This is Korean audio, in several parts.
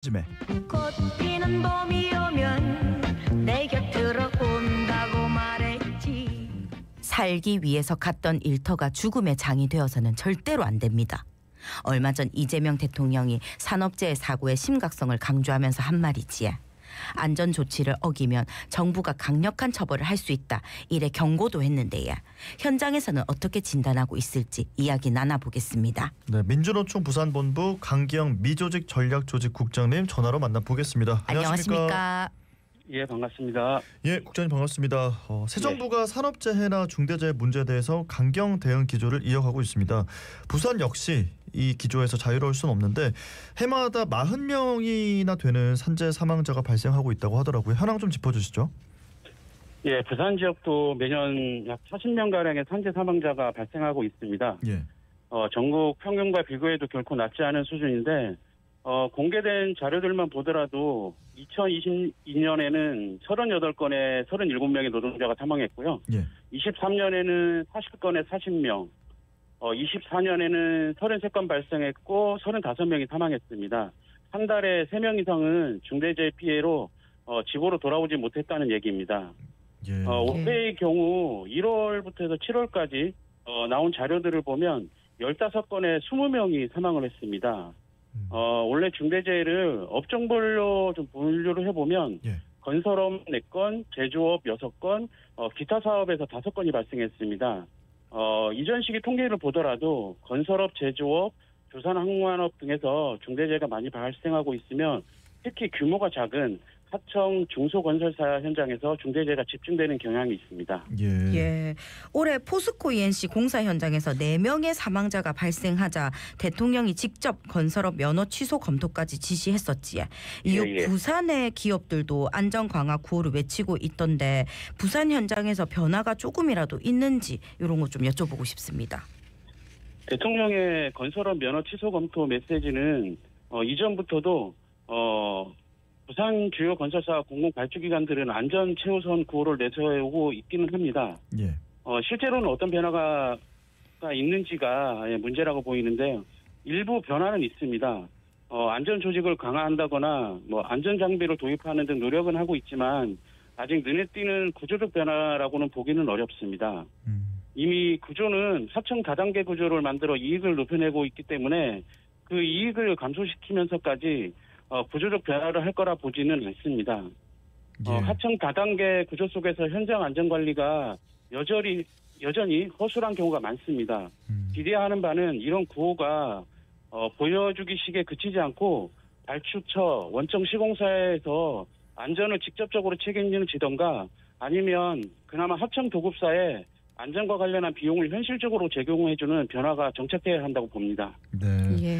요즘에 꽃 피는 봄이 오면 내 곁으로 온다고 말했지. 살기 위해서 갔던 일터가 죽음의 장이 되어서는 절대로 안 됩니다. 얼마 전 이재명 대통령이 산업재해 사고의 심각성을 강조하면서 한 말이지요. 안전 조치를 어기면 정부가 강력한 처벌을 할 수 있다. 이래 경고도 했는데요. 현장에서는 어떻게 진단하고 있을지 이야기 나눠보겠습니다. 네, 민주노총 부산본부 강기영 미조직 전략조직국장님 전화로 만나보겠습니다. 안녕하십니까? 예, 반갑습니다. 예, 국장님 반갑습니다. 새 정부가 산업재해나 중대재해 문제에 대해서 강경 대응 기조를 이어가고 있습니다. 부산 역시 이 기조에서 자유로울 수는 없는데 해마다 40명이나 되는 산재 사망자가 발생하고 있다고 하더라고요. 현황 좀 짚어주시죠. 예, 부산 지역도 매년 약 40명가량의 산재 사망자가 발생하고 있습니다. 예. 전국 평균과 비교해도 결코 낮지 않은 수준인데 공개된 자료들만 보더라도 2022년에는 38건에 37명의 노동자가 사망했고요. 예. 23년에는 40건에 40명, 24년에는 33건 발생했고 35명이 사망했습니다. 한 달에 3명 이상은 중대재해 피해로 집으로 돌아오지 못했다는 얘기입니다. 예. 올해의 경우 1월부터 해서 7월까지 나온 자료들을 보면 15건에 20명이 사망을 했습니다. 원래 중대재해를 업종별로 좀 분류를 해보면 예. 건설업 4건, 제조업 6건, 기타 사업에서 5건이 발생했습니다. 이전 시기 통계를 보더라도 건설업, 제조업, 조선항만업 등에서 중대재해가 많이 발생하고 있으면 특히 규모가 작은 하청 중소건설사 현장에서 중대재해가 집중되는 경향이 있습니다. 예. 올해 포스코 ENC 공사 현장에서 4명의 사망자가 발생하자 대통령이 직접 건설업 면허 취소 검토까지 지시했었지요. 이후 부산의 기업들도 안전 강화 구호를 외치고 있던데 부산 현장에서 변화가 조금이라도 있는지 이런 거 좀 여쭤보고 싶습니다. 대통령의 건설업 면허 취소 검토 메시지는 이전부터도 부산 주요 건설사 공공 발주기관들은 안전 최우선 구호를 내세우고 있기는 합니다. 예. 실제로는 어떤 변화가 있는지가 문제라고 보이는데요. 일부 변화는 있습니다. 안전 조직을 강화한다거나 안전 장비를 도입하는 등 노력은 하고 있지만 아직 눈에 띄는 구조적 변화라고는 보기는 어렵습니다. 이미 구조는 하청 다단계 구조를 만들어 이익을 높여내고 있기 때문에 그 이익을 감소시키면서까지 구조적 변화를 할 거라 보지는 않습니다. 예. 하청 다단계 구조 속에서 현장 안전관리가 여전히 허술한 경우가 많습니다. 기대하는 바는 이런 구호가 보여주기식에 그치지 않고 발주처, 원청 시공사에서 안전을 직접적으로 책임지던가 아니면 그나마 하청 도급사에 안전과 관련한 비용을 현실적으로 제공해주는 변화가 정착돼야 한다고 봅니다. 네. 예.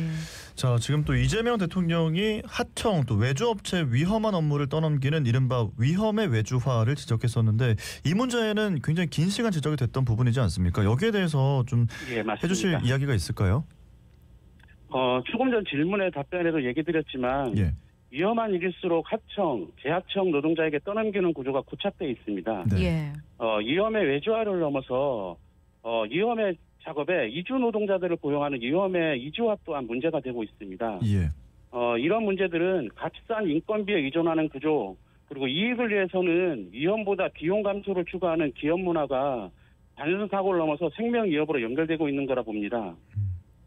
자, 지금 또 이재명 대통령이 하청 또 외주업체 위험한 업무를 떠넘기는 이른바 위험의 외주화를 지적했었는데 이 문제는 굉장히 긴 시간 지적이 됐던 부분이지 않습니까? 여기에 대해서 좀 해주실 이야기가 있을까요? 조금 전 질문에 답변에도 얘기 드렸지만 예. 위험한 일일수록 하청, 재하청 노동자에게 떠넘기는 구조가 고착돼 있습니다. 네. 예. 위험의 외주화를 넘어서 위험의 작업에 이주 노동자들을 고용하는 위험의 이주화 또한 문제가 되고 있습니다. 예. 이런 문제들은 값싼 인건비에 의존하는 구조, 그리고 이익을 위해서는 위험보다 비용 감소를 추구하는 기업 문화가 단순 사고를 넘어서 생명 위협으로 연결되고 있는 거라 봅니다.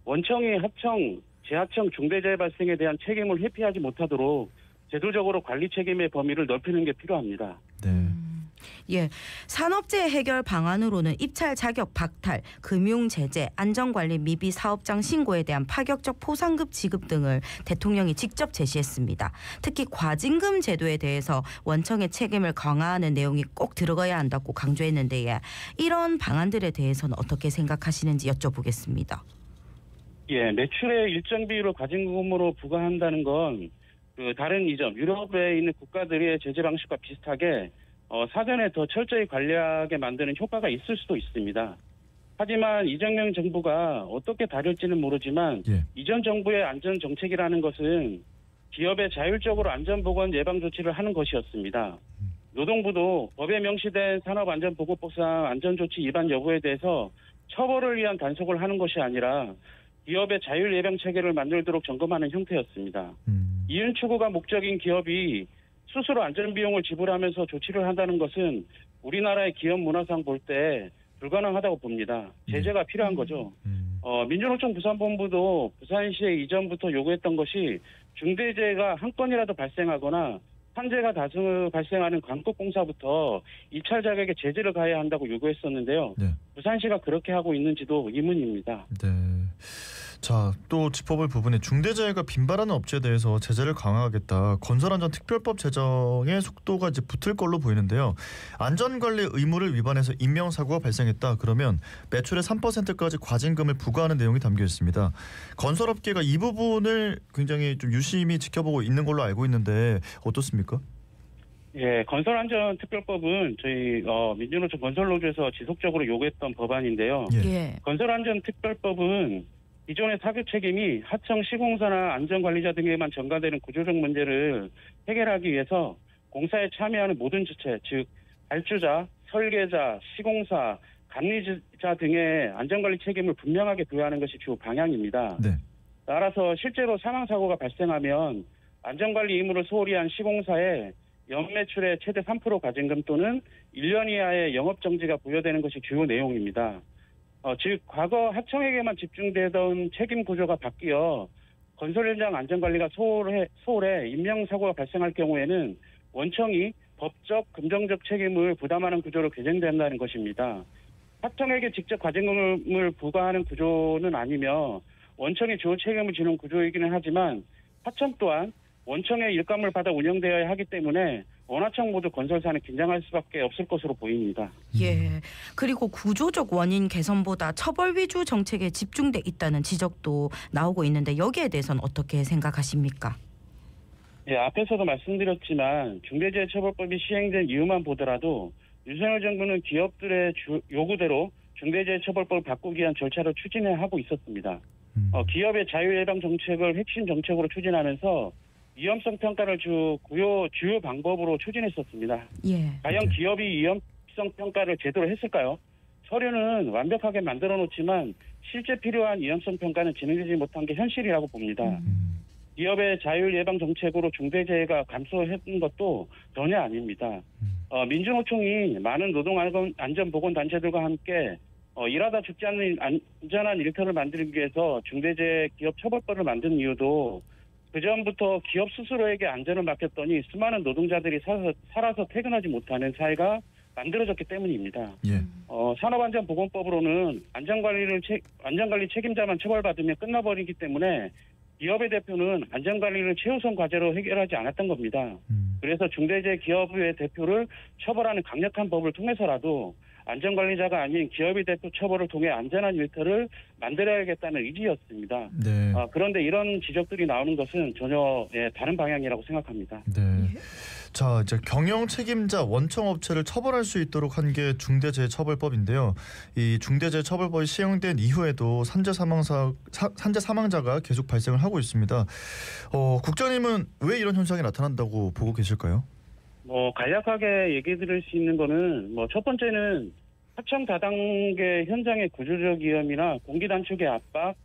원청이 하청, 재하청 중대재해 발생에 대한 책임을 회피하지 못하도록 제도적으로 관리 책임의 범위를 넓히는 게 필요합니다. 네. 예, 산업재해 해결 방안으로는 입찰 자격 박탈, 금융 제재, 안전관리 미비 사업장 신고에 대한 파격적 포상급 지급 등을 대통령이 직접 제시했습니다. 특히 과징금 제도에 대해서 원청의 책임을 강화하는 내용이 꼭 들어가야 한다고 강조했는데 이런 방안들에 대해서는 어떻게 생각하시는지 여쭤보겠습니다. 예, 매출의 일정 비율을 과징금으로 부과한다는 건 다른 이점, 유럽에 있는 국가들의 제재 방식과 비슷하게 사전에 더 철저히 관리하게 만드는 효과가 있을 수도 있습니다. 하지만 이재명 정부가 어떻게 다룰지는 모르지만 예. 이전 정부의 안전 정책이라는 것은 기업에 자율적으로 안전보건 예방 조치를 하는 것이었습니다. 노동부도 법에 명시된 산업안전보건법상 안전조치 위반 여부에 대해서 처벌을 위한 단속을 하는 것이 아니라 기업의 자율 예방 체계를 만들도록 점검하는 형태였습니다. 이윤 추구가 목적인 기업이 스스로 안전 비용을 지불하면서 조치를 한다는 것은 우리나라의 기업 문화상 볼 때 불가능하다고 봅니다. 제재가 필요한 거죠. 민주노총 부산본부도 부산시에 이전부터 요구했던 것이 중대재해가 한 건이라도 발생하거나 산재가 다수 발생하는 광급공사부터 입찰 자격에 제재를 가해야 한다고 요구했었는데요. 네. 부산시가 그렇게 하고 있는지도 의문입니다. 네. 자, 또 짚어볼 부분에 중대재해가 빈발하는 업체에 대해서 제재를 강화하겠다. 건설안전특별법 제정의 속도가 이제 붙을 걸로 보이는데요. 안전관리 의무를 위반해서 인명사고가 발생했다. 그러면 매출의 3%까지 과징금을 부과하는 내용이 담겨 있습니다. 건설업계가 이 부분을 굉장히 좀 유심히 지켜보고 있는 걸로 알고 있는데 어떻습니까? 예, 건설안전특별법은 저희 민주노총 건설노조에서 지속적으로 요구했던 법안인데요. 예. 건설안전특별법은 기존의 사교 책임이 하청 시공사나 안전관리자 등에만 전가되는 구조적 문제를 해결하기 위해서 공사에 참여하는 모든 주체, 즉 발주자, 설계자, 시공사, 감리자 등의 안전관리 책임을 분명하게 부여하는 것이 주 방향입니다. 네. 따라서 실제로 사망사고가 발생하면 안전관리 의무를 소홀히 한 시공사에 연매출의 최대 3% 과징금 또는 1년 이하의 영업정지가 부여되는 것이 주요 내용입니다. 즉 과거 하청에게만 집중되던 책임 구조가 바뀌어 건설 현장 안전관리가 소홀해 인명사고가 발생할 경우에는 원청이 법적, 금정적 책임을 부담하는 구조로 개정된다는 것입니다. 하청에게 직접 과징금을 부과하는 구조는 아니며 원청이 주요 책임을 지는 구조이기는 하지만 하청 또한 원청의 일감을 받아 운영되어야 하기 때문에 원하청 모두 건설사는 긴장할 수밖에 없을 것으로 보입니다. 예. 그리고 구조적 원인 개선보다 처벌 위주 정책에 집중돼 있다는 지적도 나오고 있는데 여기에 대해서는 어떻게 생각하십니까? 예, 앞에서도 말씀드렸지만 중대재해처벌법이 시행된 이유만 보더라도 윤석열 정부는 기업들의 요구대로 중대재해처벌법을 바꾸기 위한 절차를 추진해 하고 있었습니다. 기업의 자유예방 정책을 핵심 정책으로 추진하면서 위험성 평가를 주요 방법으로 추진했었습니다. 예. 과연 기업이 위험성 평가를 제대로 했을까요? 서류는 완벽하게 만들어 놓지만 실제 필요한 위험성 평가는 진행되지 못한 게 현실이라고 봅니다. 기업의 자율 예방 정책으로 중대재해가 감소했던 것도 전혀 아닙니다. 민주노총이 많은 노동안전보건단체들과 함께 일하다 죽지 않는 안전한 일터를 만들기 위해서 중대재해 기업처벌법을 만든 이유도 그전부터 기업 스스로에게 안전을 맡겼더니 수많은 노동자들이 살아서 퇴근하지 못하는 사회가 만들어졌기 때문입니다. 예. 산업안전보건법으로는 안전관리 책임자만 처벌받으면 끝나버리기 때문에 기업의 대표는 안전관리를 최우선 과제로 해결하지 않았던 겁니다. 그래서 중대재해 기업의 대표를 처벌하는 강력한 법을 통해서라도 안전관리자가 아닌 기업의 대표 처벌을 통해 안전한 일터를 만들어야겠다는 의지였습니다. 네. 그런데 이런 지적들이 나오는 것은 전혀 다른 방향이라고 생각합니다. 네. 자, 이제 경영 책임자 원청 업체를 처벌할 수 있도록 한 게 중대재해처벌법인데요. 이 중대재해처벌법이 시행된 이후에도 산재 사망자가 계속 발생을 하고 있습니다. 국장님은 왜 이런 현상이 나타난다고 보고 계실까요? 간략하게 얘기 드릴 수 있는 거는 첫 번째는 하청 다단계 현장의 구조적 위험이나 공기 단축의 압박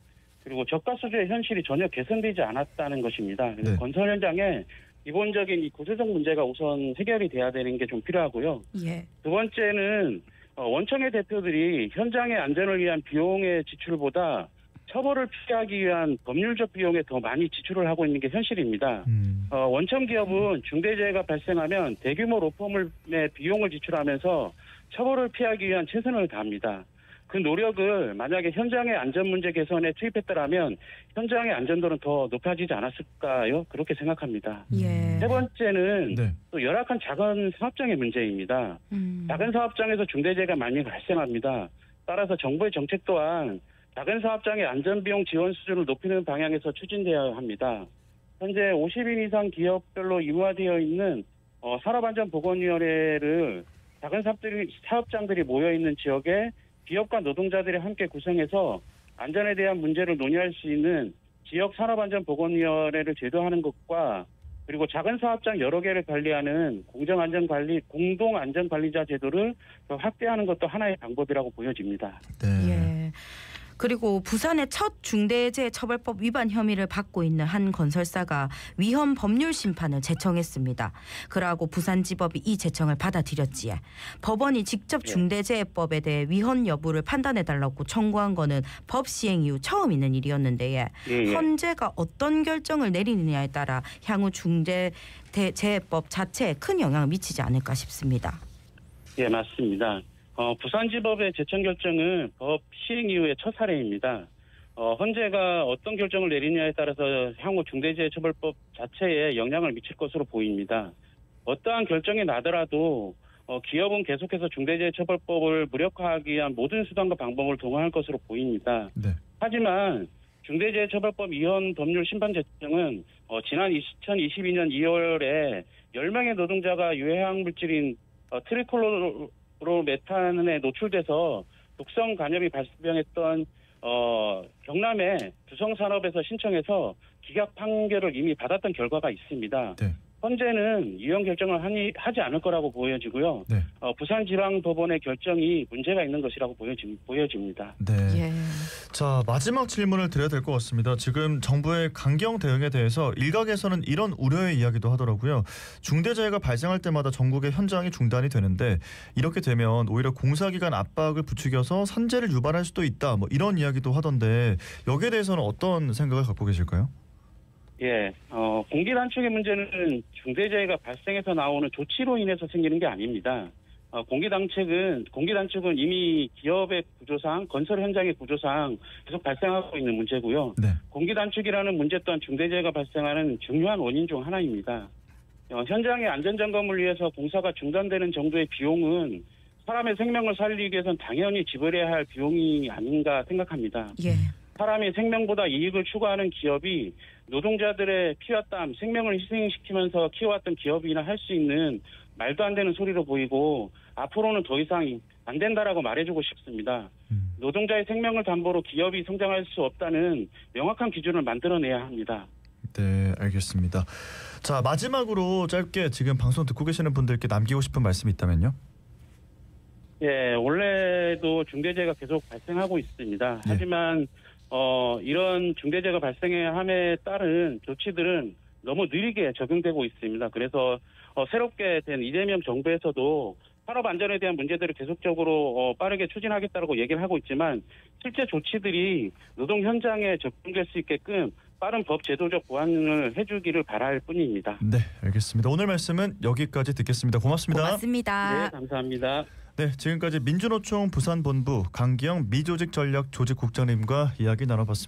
그리고 저가 수주의 현실이 전혀 개선되지 않았다는 것입니다. 그래서 네. 건설 현장에 기본적인 이 구조적 문제가 우선 해결이 돼야 되는 게 좀 필요하고요. 예. 두 번째는 원청의 대표들이 현장의 안전을 위한 비용의 지출보다 처벌을 피하기 위한 법률적 비용에 더 많이 지출을 하고 있는 게 현실입니다. 원청 기업은 중대재해가 발생하면 대규모 로펌의 비용을 지출하면서 처벌을 피하기 위한 최선을 다합니다. 그 노력을 만약에 현장의 안전 문제 개선에 투입했더라면 현장의 안전도는 더 높아지지 않았을까요? 그렇게 생각합니다. 예. 세 번째는 네. 또 열악한 작은 사업장의 문제입니다. 작은 사업장에서 중대재해가 많이 발생합니다. 따라서 정부의 정책 또한 작은 사업장의 안전비용 지원 수준을 높이는 방향에서 추진되어야 합니다. 현재 50인 이상 기업별로 의무화되어 있는 산업안전보건위원회를 작은 사업장들이 모여있는 지역에 기업과 노동자들이 함께 구성해서 안전에 대한 문제를 논의할 수 있는 지역 산업안전보건위원회를 제도하는 것과 그리고 작은 사업장 여러 개를 관리하는 공동안전관리자 제도를 더 확대하는 것도 하나의 방법이라고 보여집니다. 네. 예. 그리고 부산의 첫 중대재해처벌법 위반 혐의를 받고 있는 한 건설사가 위헌 법률 심판을 제청했습니다. 그러고 부산지법이 이 제청을 받아들였지에 법원이 직접 중대재해법에 대해 위헌 여부를 판단해달라고 청구한 거는 법 시행 이후 처음 있는 일이었는데 헌재가 어떤 결정을 내리느냐에 따라 향후 중대재해법 자체에 큰 영향을 미치지 않을까 싶습니다. 예, 맞습니다. 부산지법의 제청 결정은 법 시행 이후의 첫 사례입니다. 헌재가 어떤 결정을 내리냐에 따라서 향후 중대재해처벌법 자체에 영향을 미칠 것으로 보입니다. 어떠한 결정이 나더라도 기업은 계속해서 중대재해처벌법을 무력화하기 위한 모든 수단과 방법을 동원할 것으로 보입니다. 네. 하지만 중대재해처벌법 위헌 법률 심판 제청은 지난 2022년 2월에 10명의 노동자가 유해화학 물질인 트리클로로메탄에 노출돼서 독성 간염이 발병했던 경남의 두성산업에서 신청해서 기각 판결을 이미 받았던 결과가 있습니다. 네. 헌재는 유형 결정을 하지 않을 거라고 보여지고요. 네. 부산지방법원의 결정이 문제가 있는 것이라고 보여집니다. 네. 예. 자, 마지막 질문을 드려야 될 것 같습니다. 지금 정부의 강경 대응에 대해서 일각에서는 이런 우려의 이야기도 하더라고요. 중대재해가 발생할 때마다 전국의 현장이 중단이 되는데 이렇게 되면 오히려 공사기관 압박을 부추겨서 산재를 유발할 수도 있다. 뭐 이런 이야기도 하던데 여기에 대해서는 어떤 생각을 갖고 계실까요? 예, 공기단축의 문제는 중대재해가 발생해서 나오는 조치로 인해서 생기는 게 아닙니다. 공기단축은 이미 기업의 구조상, 건설 현장의 구조상 계속 발생하고 있는 문제고요. 네. 공기단축이라는 문제 또한 중대재해가 발생하는 중요한 원인 중 하나입니다. 현장의 안전점검을 위해서 공사가 중단되는 정도의 비용은 사람의 생명을 살리기 위해서는 당연히 지불해야 할 비용이 아닌가 생각합니다. 예. 사람의 생명보다 이익을 추구하는 기업이 노동자들의 피와 땀, 생명을 희생시키면서 키워왔던 기업이나 할 수 있는 말도 안 되는 소리로 보이고 앞으로는 더 이상 안 된다라고 말해주고 싶습니다. 노동자의 생명을 담보로 기업이 성장할 수 없다는 명확한 기준을 만들어내야 합니다. 네, 알겠습니다. 자, 마지막으로 짧게 지금 방송 듣고 계시는 분들께 남기고 싶은 말씀이 있다면요? 예, 원래도 중대재해가 계속 발생하고 있습니다. 하지만 이런 중대재해가 발생함에 따른 조치들은 너무 느리게 적용되고 있습니다. 그래서 새롭게 된 이재명 정부에서도 산업 안전에 대한 문제들을 계속적으로 빠르게 추진하겠다고 얘기를 하고 있지만 실제 조치들이 노동 현장에 적용될 수 있게끔 빠른 법 제도적 보완을 해주기를 바랄 뿐입니다. 네, 알겠습니다. 오늘 말씀은 여기까지 듣겠습니다. 고맙습니다. 고맙습니다. 네, 감사합니다. 네, 지금까지 민주노총 부산본부 강기영 미조직 전략 조직국장님과 이야기 나눠봤습니다.